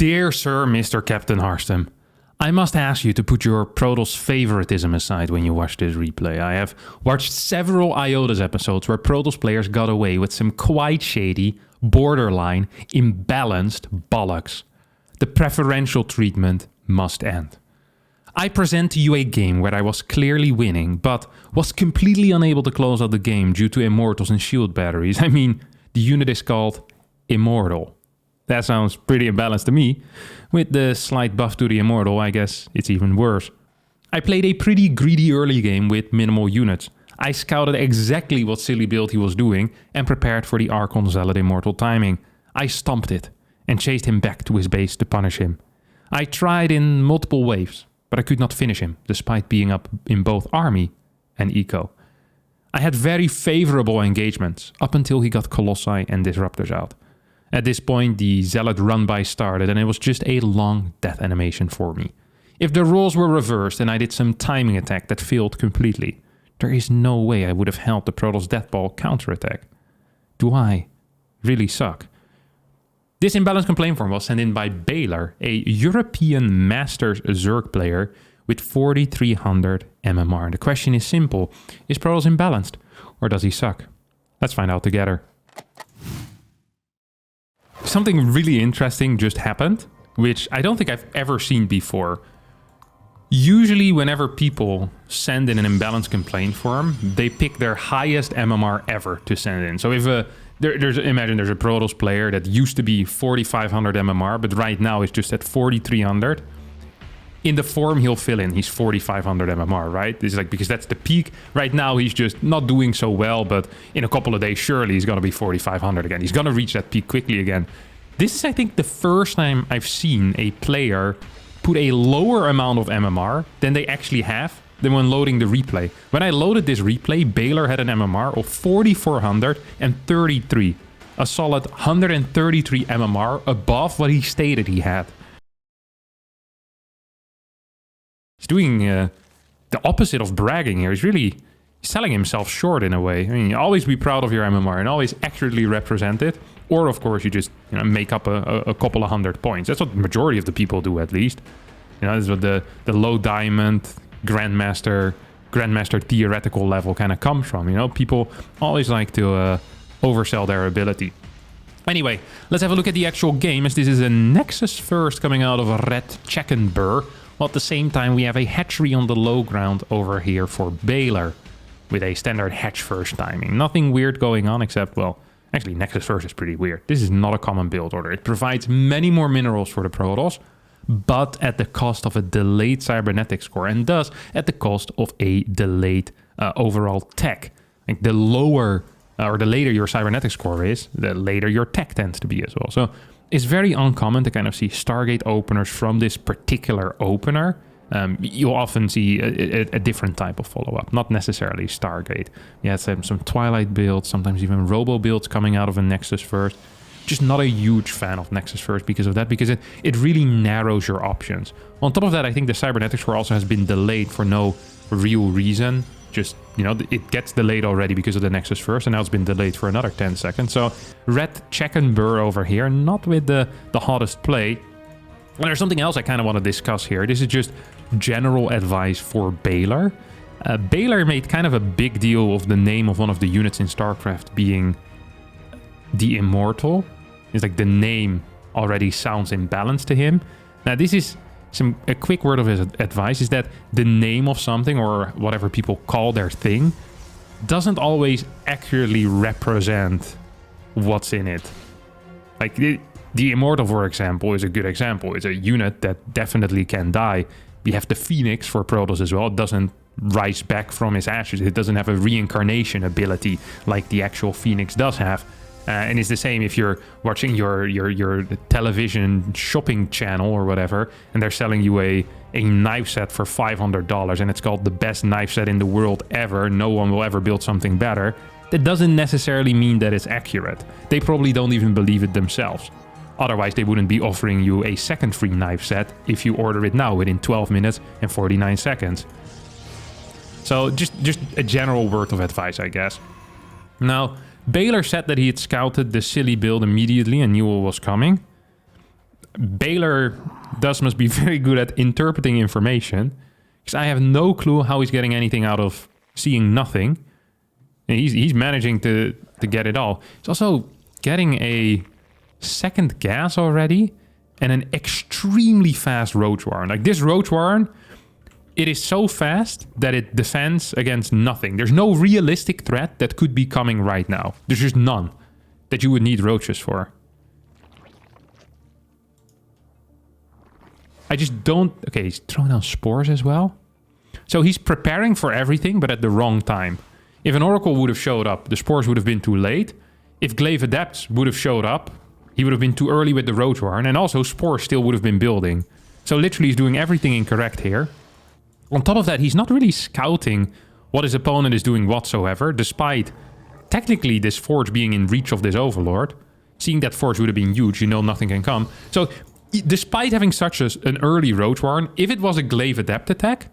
Dear Sir Mr. Captain Harstem, I must ask you to put your Protoss favoritism aside when you watch this replay. I have watched several IODIS episodes where Protoss players got away with some quite shady, borderline, imbalanced bollocks. The preferential treatment must end. I present to you a game where I was clearly winning, but was completely unable to close out the game due to immortals and shield batteries. I mean, the unit is called Immortal. That sounds pretty imbalanced to me. With the slight buff to the Immortal, I guess it's even worse. I played a pretty greedy early game with minimal units. I scouted exactly what silly build he was doing and prepared for the Archon Zealot Immortal timing. I stomped it and chased him back to his base to punish him. I tried in multiple waves, but I could not finish him, despite being up in both army and eco. I had very favorable engagements, up until he got Colossi and Disruptors out. At this point, the Zealot run-by started, and it was just a long death animation for me. If the roles were reversed and I did some timing attack that failed completely, there is no way I would have held the Protoss Death Ball counterattack. Do I really suck? This imbalanced complaint form was sent in by Baylor, a European Masters Zerg player with 4,300 MMR. The question is simple: is Protoss imbalanced, or does he suck? Let's find out together. Something really interesting just happened, which I don't think I've ever seen before. Usually whenever people send in an imbalanced complaint form, they pick their highest MMR ever to send in. So if imagine there's a Protoss player that used to be 4,500 MMR, but right now is just at 4,300. In the form he'll fill in, he's 4,500 MMR, right? This is like, because that's the peak. Right now he's just not doing so well, but in a couple of days, surely he's gonna be 4,500 again. He's gonna reach that peak quickly again. This is, I think, the first time I've seen a player put a lower amount of MMR than they actually have than when loading the replay. When I loaded this replay, Baylor had an MMR of 4,433. A solid 133 MMR above what he stated he had. He's doing the opposite of bragging here. He's really selling himself short in a way. I mean, you always be proud of your MMR and always accurately represent it. Or, of course, you just make up a couple of 100 points. That's what the majority of the people do, at least. This is what the low diamond grandmaster theoretical level kind of comes from. People always like to oversell their ability. Anyway, let's have a look at the actual game, as this is a Nexus first coming out of a red Checkenburg. While at the same time we have a hatchery on the low ground over here for Baylor with a standard hatch first timing. Nothing weird going on except, well, actually Nexus first is pretty weird. This is not a common build order. It provides many more minerals for the Protoss, but at the cost of a delayed cybernetic score, and thus at the cost of a delayed overall tech. Like the lower or the later your cybernetic score is, the later your tech tends to be as well. So it's very uncommon to kind of see Stargate openers from this particular opener. You'll often see a different type of follow-up, not necessarily Stargate. You had some Twilight builds, sometimes even Robo builds coming out of a Nexus first. Just not a huge fan of Nexus first because of that, because it really narrows your options. On top of that, I think the cybernetic score also has been delayed for no real reason. Just, it gets delayed already because of the Nexus first, and now it's been delayed for another 10 seconds. So red Checkenburg over here, not with the hottest play. And there's something else I kind of want to discuss here. This is just general advice for Baylor. Baylor made kind of a big deal of the name of one of the units in StarCraft being the Immortal. It's like the name already sounds imbalanced to him. Now this is a quick word of his advice, is that the name of something, or whatever people call their thing, doesn't always accurately represent what's in it. Like the Immortal, for example, is a good example. It's a unit that definitely can die. We have the Phoenix for Protoss as well. It doesn't rise back from his ashes. It doesn't have a reincarnation ability like the actual Phoenix does have. And it's the same if you're watching your television shopping channel or whatever, and they're selling you a knife set for $500, and it's called the best knife set in the world ever. No one will ever build something better. That doesn't necessarily mean that it's accurate. They probably don't even believe it themselves. Otherwise, they wouldn't be offering you a second free knife set if you order it now within 12 minutes and 49 seconds. So just a general word of advice, I guess. Now, Baylor said that he had scouted the silly build immediately and knew what was coming. Baylor thus must be very good at interpreting information, because I have no clue how he's getting anything out of seeing nothing. And he's managing to get it all. He's also getting a second gas already and an extremely fast Roach Warren. Like this Roach Warren, it is so fast that it defends against nothing. There's no realistic threat that could be coming right now. There's just none that you would need roaches for. I just don't... Okay, he's throwing down spores as well. So he's preparing for everything, but at the wrong time. If an Oracle would have showed up, the spores would have been too late. If Glaive Adepts would have showed up, he would have been too early with the Roach Warren. And also, spores still would have been building. So literally, he's doing everything incorrect here. On top of that, he's not really scouting what his opponent is doing whatsoever, despite technically this Forge being in reach of this Overlord. Seeing that Forge would have been huge, you know nothing can come. So, despite having such an early Roach Warren, if it was a Glaive Adept attack,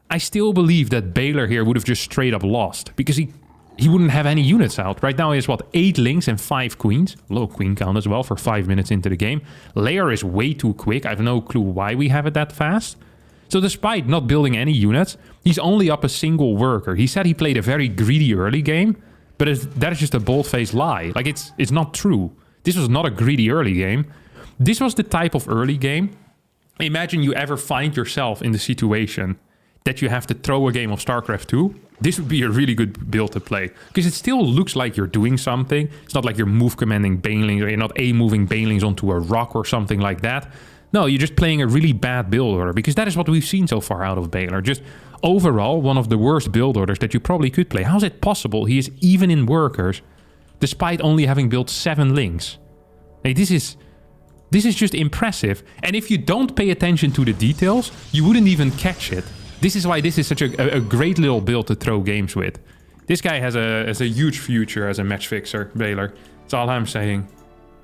I still believe that Baylor here would have just straight up lost, because he wouldn't have any units out. Right now he has, what, 8 Lings and 5 Queens. Low Queen count as well for 5 minutes into the game. Lair is way too quick. I have no clue why we have it that fast. So despite not building any units, he's only up a single worker. He said he played a very greedy early game, but that is just a bold-faced lie. Like, it's not true. This was not a greedy early game. This was the type of early game. Imagine you ever find yourself in the situation that you have to throw a game of StarCraft 2. This would be a really good build to play, because it still looks like you're doing something. It's not like you're move commanding Banelings, or you're not A-moving Banelings onto a rock or something like that. No, you're just playing a really bad build order, because that is what we've seen so far out of Baylor. Just overall, one of the worst build orders that you probably could play. How is it possible he is even in workers, despite only having built 7 Lings? Like, this is just impressive. And if you don't pay attention to the details, you wouldn't even catch it. This is why this is such a great little build to throw games with. This guy has a huge future as a match fixer, Baylor. That's all I'm saying.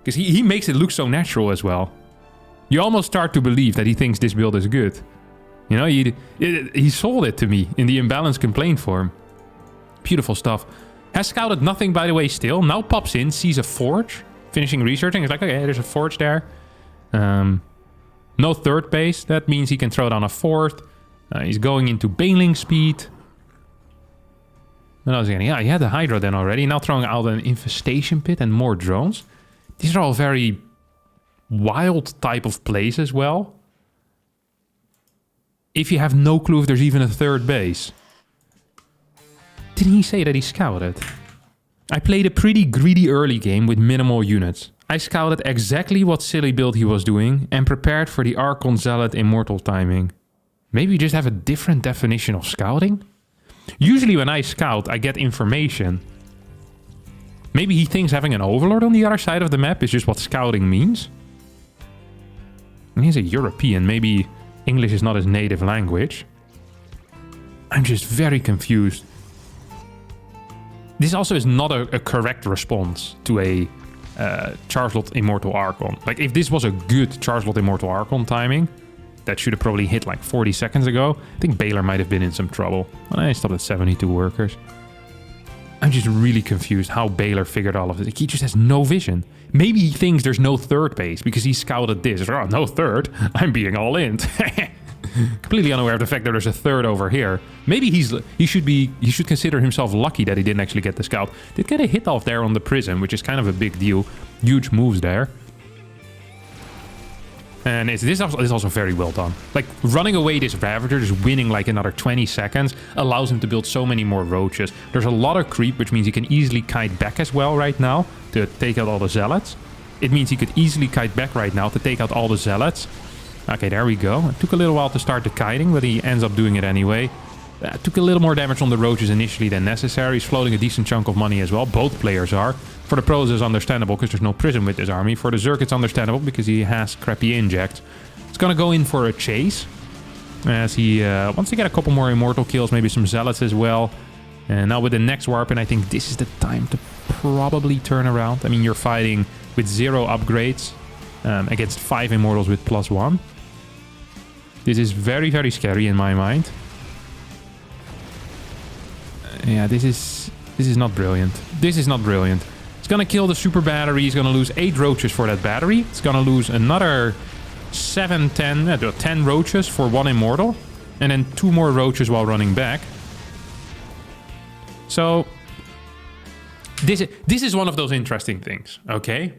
Because he makes it look so natural as well. You almost start to believe that he thinks this build is good. You know, he sold it to me in the imbalance complaint form. Beautiful stuff. Has scouted nothing, by the way, still. Now pops in, sees a Forge, finishing researching. He's like, okay, there's a Forge there. No third base. That means he can throw down a fourth. He's going into Baneling speed. What else again? Yeah, he had the Hydra then already. Now throwing out an Infestation Pit and more drones. These are all very wild type of plays as well. If you have no clue if there's even a third base. Didn't he say that he scouted? I played a pretty greedy early game with minimal units. I scouted exactly what silly build he was doing and prepared for the Archon Zealot Immortal timing. Maybe you just have a different definition of scouting? Usually when I scout, I get information. Maybe he thinks having an Overlord on the other side of the map is just what scouting means. And he's a European. Maybe English is not his native language. I'm just very confused. This also is not a correct response to a Chargeslot Immortal Archon. Like, if this was a good Chargeslot Immortal Archon timing, that should have probably hit like 40 seconds ago. I think Baylor might have been in some trouble. Well, I stopped at 72 workers. I'm just really confused how Baylor figured all of this. He just has no vision. Maybe he thinks there's no third base because he scouted this. Oh, no third? I'm being all in. Completely unaware of the fact that there's a third over here. Maybe he should consider himself lucky that he didn't actually get the scout. Did get a hit off there on the Prism, which is kind of a big deal. Huge moves there. And this is also very well done. Like, running away this Ravager, just winning like another 20 seconds, allows him to build so many more roaches. There's a lot of creep, which means he can easily kite back as well right now to take out all the Zealots. It means he could easily kite back right now to take out all the Zealots. Okay, there we go. It took a little while to start the kiting, but he ends up doing it anyway. Took a little more damage on the roaches initially than necessary. He's floating a decent chunk of money as well. Both players are. For the pros, it's understandable because there's no Prism with this army. For the Zerg, it's understandable because he has crappy injects. He's gonna go in for a chase, as he wants to get a couple more Immortal kills, maybe some Zealots as well. And now with the next Warp, and I think this is the time to probably turn around. I mean, you're fighting with 0 upgrades against 5 Immortals with +1. This is very, very scary in my mind. Yeah, this is not brilliant. This is not brilliant. He's gonna kill the super battery. He's gonna lose 8 roaches for that battery. It's gonna lose another 10 roaches for 1 immortal. And then 2 more roaches while running back. So this is one of those interesting things, okay?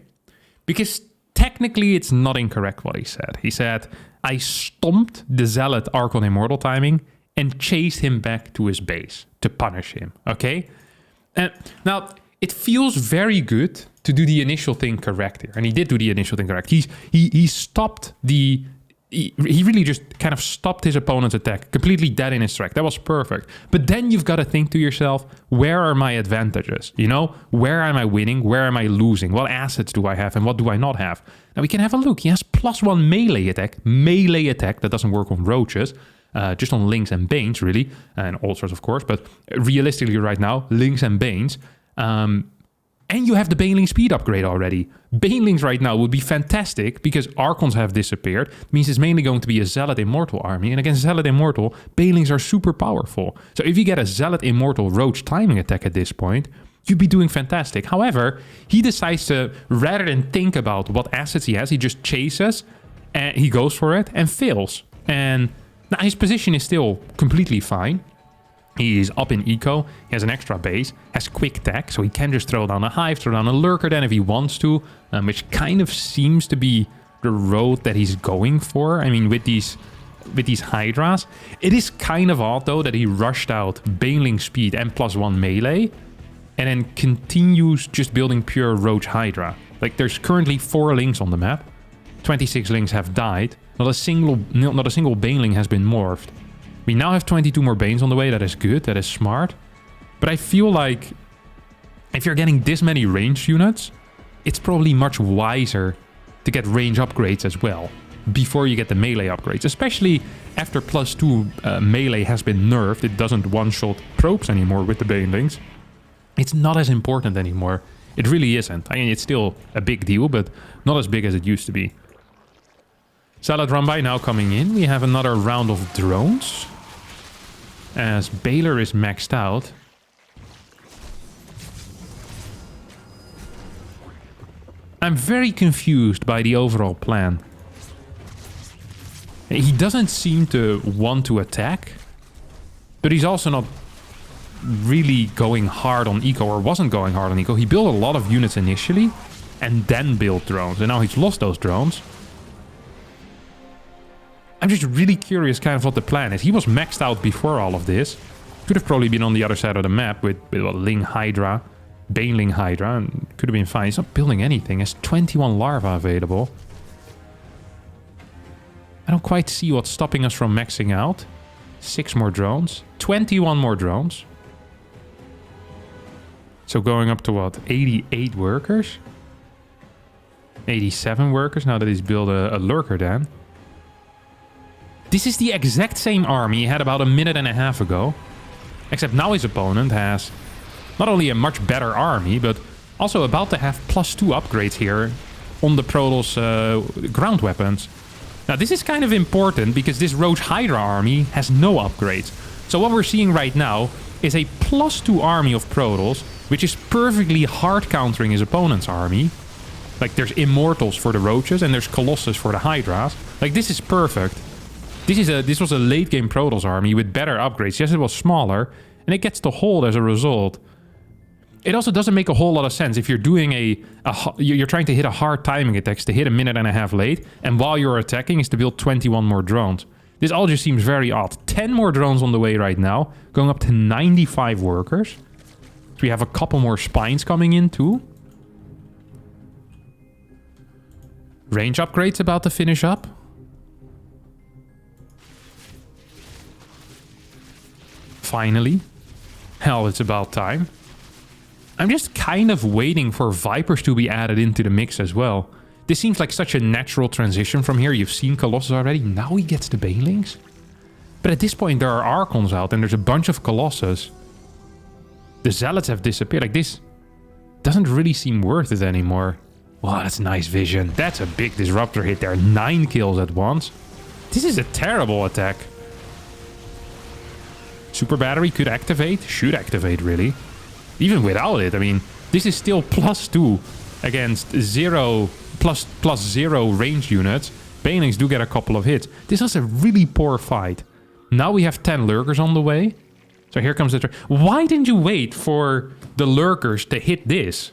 Because technically it's not incorrect what he said. He said, I stomped the Zealot Archon Immortal timing and chased him back to his base to punish him, okay? And now, it feels very good to do the initial thing correct here. And he did do the initial thing correct. He stopped the... He really just kind of stopped his opponent's attack, completely dead in his track. That was perfect. But then you've got to think to yourself, where are my advantages? You know, where am I winning? Where am I losing? What assets do I have and what do I not have? Now we can have a look. He has +1 melee attack. Melee attack, that doesn't work on roaches. Just on Lynx and Banes, really. And all sorts, of course. But realistically right now, Lynx and Banes. And you have the Baneling speed upgrade already. Banelings right now would be fantastic because Archons have disappeared. It means it's mainly going to be a Zealot Immortal army. And against Zealot Immortal, Banelings are super powerful. So if you get a Zealot Immortal Roach timing attack at this point, you'd be doing fantastic. However, he decides to, rather than think about what assets he has, he just chases and he goes for it and fails. And now his position is still completely fine. He is up in eco, he has an extra base, has quick tech, so he can just throw down a hive, throw down a lurker then if he wants to, which kind of seems to be the road that he's going for. I mean, with these hydras. It is kind of odd though that he rushed out Baneling speed and +1 melee, and then continues just building pure roach hydra. Like there's currently 4 lynx on the map, 26 lynx have died, not a single Baneling has been morphed. We now have 22 more Banes on the way. That is good. That is smart. But I feel like if you're getting this many range units, it's probably much wiser to get range upgrades as well before you get the melee upgrades. Especially after +2 melee has been nerfed. It doesn't one-shot probes anymore with the Banelings. It's not as important anymore. It really isn't. I mean, it's still a big deal, but not as big as it used to be. Salad Rambai now coming in. We have another round of drones. As Baylor is maxed out. I'm very confused by the overall plan. He doesn't seem to want to attack. But he's also not really going hard on eco, or wasn't going hard on eco. He built a lot of units initially and then built drones. And now he's lost those drones. I'm just really curious kind of what the plan is. He was maxed out before all of this. Could have probably been on the other side of the map with what, Ling Hydra, Baneling Hydra, and could have been fine. He's not building anything. He has 21 larvae available. I don't quite see what's stopping us from maxing out. 6 more drones. 21 more drones. So going up to what? 88 workers? 87 workers now that he's built a lurker then. This is the exact same army he had about a minute and a half ago. Except now his opponent has not only a much better army, but also about to have +2 upgrades here on the Protoss ground weapons. Now this is kind of important because this Roach Hydra army has no upgrades. So what we're seeing right now is a +2 army of Protoss, which is perfectly hard countering his opponent's army. Like there's Immortals for the Roaches and there's Colossus for the Hydras. Like this is perfect. This was a late game Protoss army with better upgrades. Yes, it was smaller, and it gets to hold as a result. It also doesn't make a whole lot of sense if you're doing you're trying to hit a hard timing attack to hit a minute and a half late, and while you're attacking is to build 21 more drones. This all just seems very odd. 10 more drones on the way right now, going up to 95 workers. So we have a couple more spines coming in too. Range upgrades about to finish up. Finally. Hell, it's about time. I'm just kind of waiting for Vipers to be added into the mix as well. This seems like such a natural transition from here. You've seen Colossus already. Now he gets the Banelings. But at this point, there are Archons out and there's a bunch of Colossus. The Zealots have disappeared. Like, this doesn't really seem worth it anymore. Wow, that's nice vision. That's a big disruptor hit there. 9 kills at once. This is a terrible attack. Super battery could activate. Should activate, really. Even without it, I mean, This is still +2 against +0 range units. Banelings do get a couple of hits. This was a really poor fight. Now we have 10 lurkers on the way. So here comes the... Why didn't you wait for the lurkers to hit this?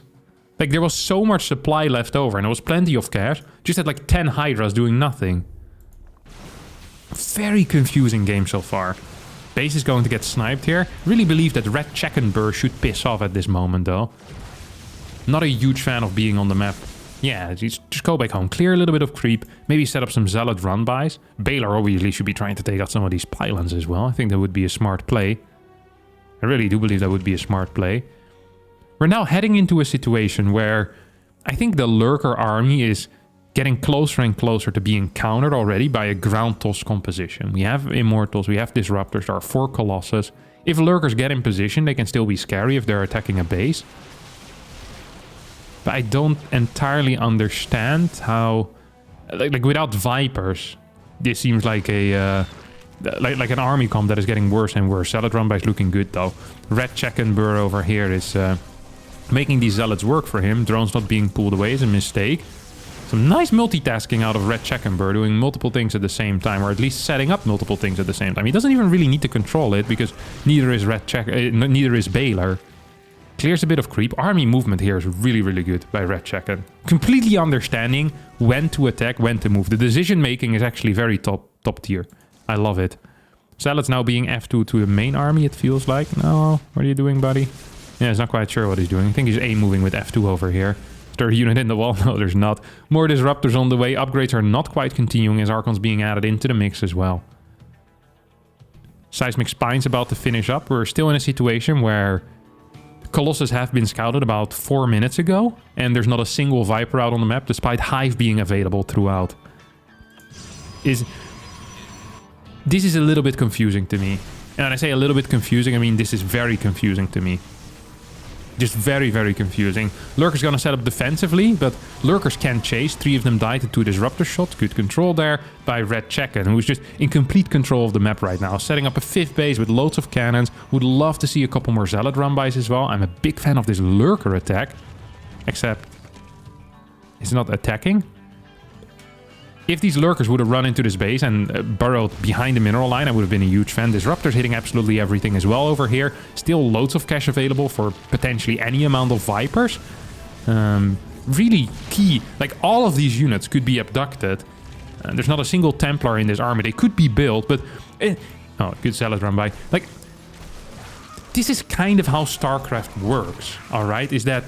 Like, there was so much supply left over and there was plenty of cash. Just had like 10 hydras doing nothing. Very confusing game so far. Base is going to get sniped here. Really believe that Red Checkenburr should piss off at this moment, though. Not a huge fan of being on the map. Yeah, just go back home. Clear a little bit of creep. Maybe set up some Zealot run-bys. Baylor obviously should be trying to take out some of these pylons as well. I think that would be a smart play. I really do believe that would be a smart play. We're now heading into a situation where I think the Lurker army is getting closer and closer to being countered already by a ground toss composition. We have Immortals, we have Disruptors, there are 4 Colossus. If Lurkers get in position, they can still be scary if they're attacking a base. But I don't entirely understand how... Like without Vipers, this seems like a... Like an army comp that is getting worse and worse. Zealot run by is looking good though. Red Checkenburr over here is making these Zealots work for him. Drones not being pulled away is a mistake. Some nice multitasking out of Red Checkenburr, doing multiple things at the same time, or at least setting up multiple things at the same time. He doesn't even really need to control it because neither is neither is Baylor. Clears a bit of creep. Army movement here is really, really good by Red Checken. Completely understanding when to attack, when to move. The decision making is actually very top tier. I love it. Zealot's now being F2 to the main army, it feels like. No, what are you doing, buddy? Yeah, he's not quite sure what he's doing. I think he's A moving with F2 over here. Is there a unit in the wall? No, there's not. More Disruptors on the way. Upgrades are not quite continuing as Archon's being added into the mix as well. Seismic Spine's about to finish up. We're still in a situation where Colossus have been scouted about 4 minutes ago, and there's not a single Viper out on the map, despite Hive being available throughout. This is a little bit confusing to me. And when I say a little bit confusing, I mean this is very confusing to me. Just very, very confusing. Lurker's gonna set up defensively, but Lurkers can chase. 3 of them died to 2 Disruptor shots. Good control there by Red Checken, who's just in complete control of the map right now. Setting up a 5th base with loads of cannons. Would love to see a couple more Zealot run-bys as well. I'm a big fan of this Lurker attack. Except, it's not attacking. If these Lurkers would have run into this base and burrowed behind the mineral line, I would have been a huge fan. Disruptors hitting absolutely everything as well over here. Still loads of cash available for potentially any amount of Vipers. Really key. Like, all of these units could be abducted. There's not a single Templar in this army. They could be built, but... oh, good Zealot run by. Like, this is kind of how StarCraft works, alright? Is that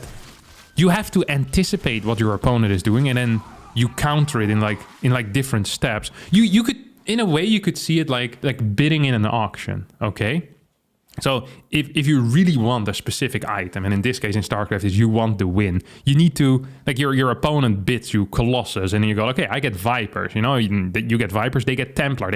you have to anticipate what your opponent is doing and then you counter it in like different steps. You could, in a way, you could see it like bidding in an auction, okay? So if you really want a specific item, and in this case in StarCraft is you want the win, you need to, like, your opponent bids you Colossus, and then you go, okay, I get Vipers, you know, you get Vipers, they get Templar,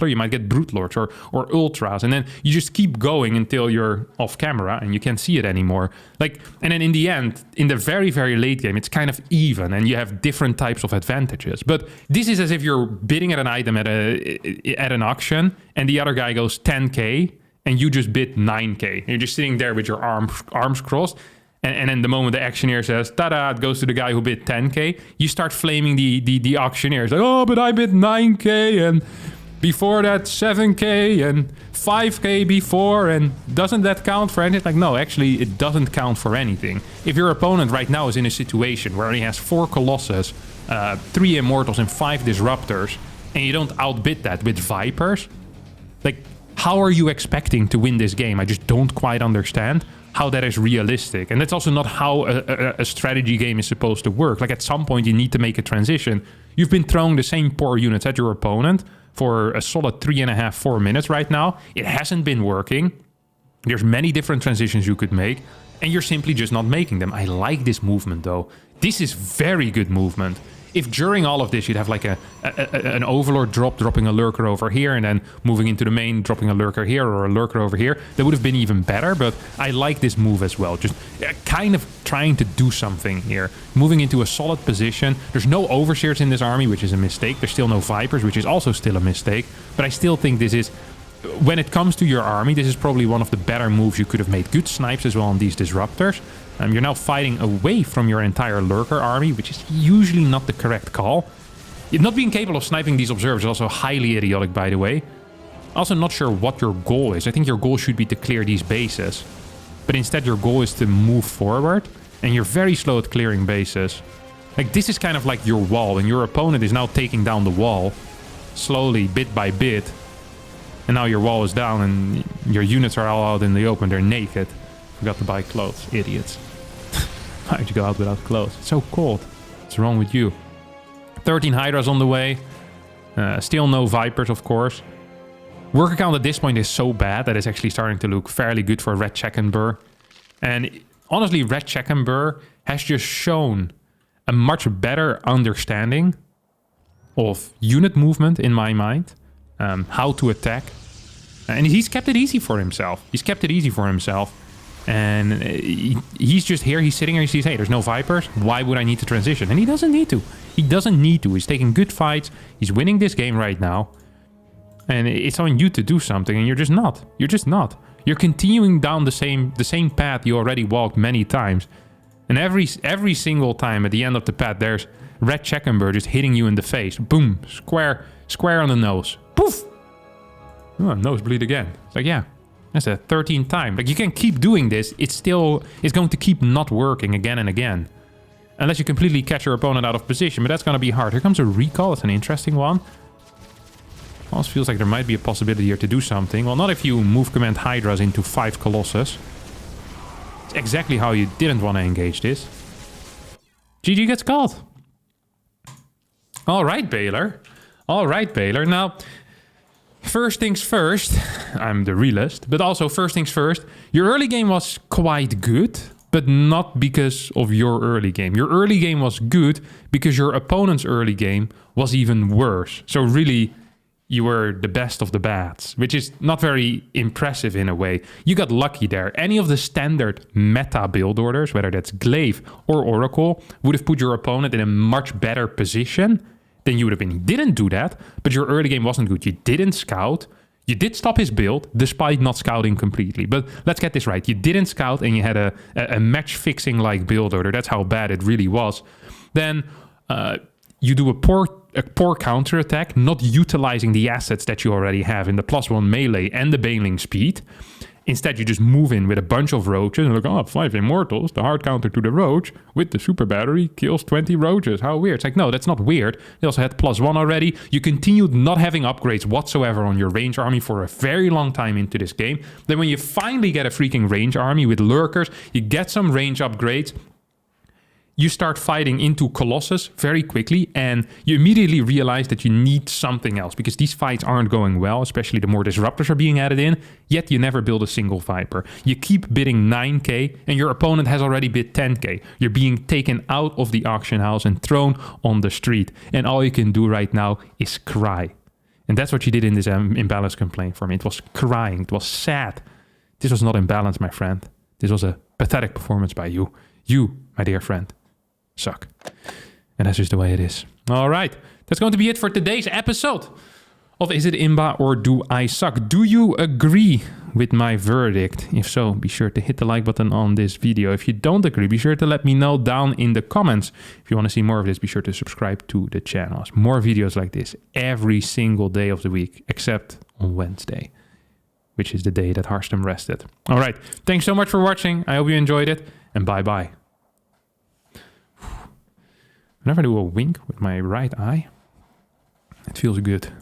you might get Brute Lords or Ultras, and then you just keep going until you're off camera and you can't see it anymore. Like, and then in the end, in the very, very late game, it's kind of even, and you have different types of advantages. But this is as if you're bidding at an item at an auction, and the other guy goes 10k, and you just bid 9k. And you're just sitting there with your arms crossed. And then the moment the auctioneer says, ta-da, it goes to the guy who bid 10k, you start flaming the auctioneer. It's like, oh, but I bid 9k, and before that 7k, and 5k before, and doesn't that count for anything? Like, no, actually, it doesn't count for anything. If your opponent right now is in a situation where he has 4 Colossus, 3 Immortals, and 5 Disruptors, and you don't outbid that with Vipers, like, how are you expecting to win this game? I just don't quite understand how that is realistic. And that's also not how a strategy game is supposed to work. Like, at some point you need to make a transition. You've been throwing the same poor units at your opponent for a solid 3.5, 4 minutes right now. It hasn't been working. There's many different transitions you could make, and you're simply just not making them. I like this movement though. This is very good movement. If during all of this you'd have like an Overlord dropping a Lurker over here, and then moving into the main, dropping a Lurker here or a Lurker over here, that would have been even better. But I like this move as well. Just kind of trying to do something here. Moving into a solid position. There's no Overseers in this army, which is a mistake. There's still no Vipers, which is also still a mistake. But I still think this is, when it comes to your army, this is probably one of the better moves you could have made. Good snipes as well on these Disruptors. You're now fighting away from your entire lurker army, which is usually not the correct call. Not being capable of sniping these observers is also highly idiotic, by the way. Also not sure what your goal is. I think your goal should be to clear these bases. But instead your goal is to move forward. And you're very slow at clearing bases. Like, this is kind of like your wall. And your opponent is now taking down the wall. Slowly, bit by bit. And now your wall is down and your units are all out in the open. They're naked. Forgot to buy clothes. Idiots. Why'd you go out without clothes? It's so cold. What's wrong with you? 13 Hydras on the way. Still no Vipers, of course. Worker count at this point is so bad that it's actually starting to look fairly good for Red Checkenburg. And honestly, Red Checkenburg has just shown a much better understanding of unit movement in my mind. How to attack. And he's kept it easy for himself. And he's just here, he's sitting here, he sees, hey, there's no Vipers. Why would I need to transition? And he doesn't need to. He's taking good fights. He's winning this game right now. And it's on you to do something, and you're just not. You're continuing down the same path you already walked many times. And every single time at the end of the path, there's Red Checkenburg just hitting you in the face. Boom. Square on the nose. Poof! Oh, nosebleed again. It's like, yeah. That's the 13th time. Like, you can keep doing this. It's going to keep not working again and again. Unless you completely catch your opponent out of position. But that's going to be hard. Here comes a recall. It's an interesting one. Almost feels like there might be a possibility here to do something. Well, not if you move command Hydras into 5 Colossus. It's exactly how you didn't want to engage this. GG gets called. Alright, Baylor. Now, first things first. I'm the realist. But also, first things first. Your early game was quite good. But not because of your early game. Your early game was good because your opponent's early game was even worse. So really, you were the best of the bads, which is not very impressive in a way. You got lucky there. Any of the standard meta build orders, whether that's Glaive or Oracle, would have put your opponent in a much better position than you would have been. You didn't do that, but your early game wasn't good. You didn't scout. You did stop his build, despite not scouting completely. But let's get this right. You didn't scout and you had a match-fixing like build order. That's how bad it really was. Then you do a poor counterattack, not utilizing the assets that you already have in the +1 melee and the Baneling speed. Instead, you just move in with a bunch of roaches and look, oh, 5 immortals, the hard counter to the roach with the super battery kills 20 roaches. How weird. It's like, no, that's not weird. They also had +1 already. You continued not having upgrades whatsoever on your range army for a very long time into this game. Then when you finally get a freaking range army with lurkers, you get some range upgrades. You start fighting into Colossus very quickly, and you immediately realize that you need something else because these fights aren't going well, especially the more disruptors are being added in, yet you never build a single Viper. You keep bidding 9k, and your opponent has already bid 10k. You're being taken out of the auction house and thrown on the street, and all you can do right now is cry. And that's what you did in this imbalance complaint for me. It was crying. It was sad. This was not imbalance, my friend. This was a pathetic performance by you. You, my dear friend, suck. And that's just the way it is. All right. That's going to be it for today's episode of Is It IMBA or Do I Suck? Do you agree with my verdict? If so, be sure to hit the like button on this video. If you don't agree, be sure to let me know down in the comments. If you want to see more of this, be sure to subscribe to the channel. There's more videos like this every single day of the week, except on Wednesday, which is the day that Harstem rested. All right. Thanks so much for watching. I hope you enjoyed it, and bye-bye. Whenever I do a wink with my right eye, it feels good.